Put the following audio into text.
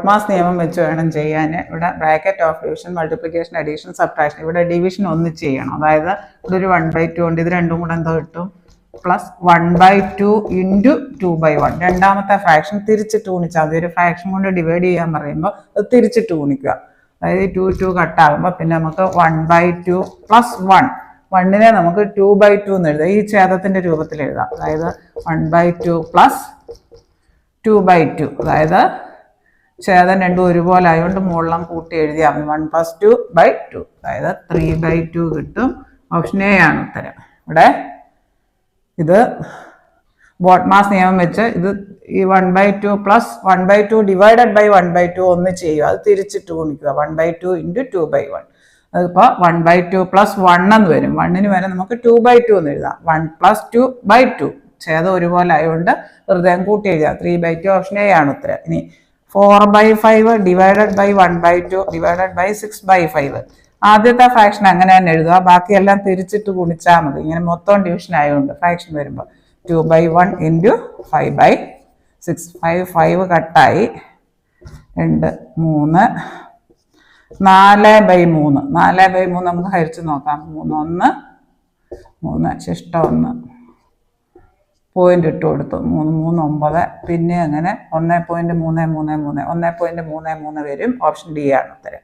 Mass നിയമം വെച്ച് വേണം ചെയ്യാൻ. ഇവിടെ bracket of division, multiplication, addition, subtraction. ഇവിടെ ഡിവിഷൻ ഒന്നിച്ച് ചെയ്യണം. അതായത് ഇവിടെ ഒരു 1/2 ഉണ്ട്. ഇത് രണ്ടും കൂടെ എന്തോ കിട്ടും? Plus 1/2 into 2/1. രണ്ടാമത്തെ ഫ്രാക്ഷൻ തിരിച്ചിട്ട് ഗുണിച്ചാൽ മതി. ഒരു ഫ്രാക്ഷൻ കൊണ്ട് ഡിവൈഡ് ചെയ്യാൻ പറയുമ്പോൾ അത് തിരിച്ചിട്ട് ഗുണിക്കുക. അതായത് 2 കട്ടാകുമ്പോൾ പിന്നെ നമുക്ക് 1/2 പ്ലസ് 1. 1നെ നമുക്ക് 2/2 എന്ന് എഴുതാം. ഈ ഛേദത്തിന്റെ രൂപത്തിൽ എഴുതാം. അതായത് 1/2 പ്ലസ് 2/2. അതായത് ഛേദം രണ്ടും ഒരുപോലെ ആയതുകൊണ്ട് മുകളിലും കൂട്ടി എഴുതിയാൽ മതി. 1 + 2/2. അതായത് 3/2 കിട്ടും. ഓപ്ഷൻ എ ആണ് ഉത്തരം. ഇവിടെ ഇത് ബോട്ട്മാസ് നിയമം വെച്ച് ഇത് ഈ 1/2 പ്ലസ് 1/2 ഡിവൈഡഡ് ബൈ 1/2 ഒന്ന് ചെയ്യുക. അത് തിരിച്ചിട്ട് ഗുണിക്കുക. 1/2 ഇൻറ്റു 2/1. അതിപ്പോൾ 1/2 പ്ലസ് 1 എന്ന് വരും. 1ന് വരെ നമുക്ക് 2/2 എന്ന് എഴുതാം. 1 + 2/2. ഛേദം ഒരുപോലെ ആയതുകൊണ്ട് ഹൃദയം കൂട്ടി എഴുതാം. 3/2 ഓപ്ഷൻ എ ആണ് ഉത്തരം. ഇനി 4/5 ഡിവൈഡഡ് ബൈ 1/2 ഡിവൈഡഡ് ബൈ 6/5. ആദ്യത്തെ ഫ്രാക്ഷൻ അങ്ങനെ തന്നെ എഴുതുക. ബാക്കിയെല്ലാം തിരിച്ചിട്ട് ഗുണിച്ചാൽ മതി. ഇങ്ങനെ മൊത്തം ഡിവിഷൻ ആയതുകൊണ്ട് ഫ്രാക്ഷൻ വരുമ്പോൾ 2/1 ഇൻറ്റു 5/6. 5 കട്ടായി. 2 3 4/3. 4/3 നമുക്ക് ഹരിച്ച് നോക്കാം. 3 1 ശിഷ്ടം 1 പോയിന്റ് ഇട്ട് കൊടുത്തു. 3 3 9. പിന്നെ അങ്ങനെ 1.333 1.33 വരും. ഓപ്ഷൻ ഡി ആണ് ഉത്തരം.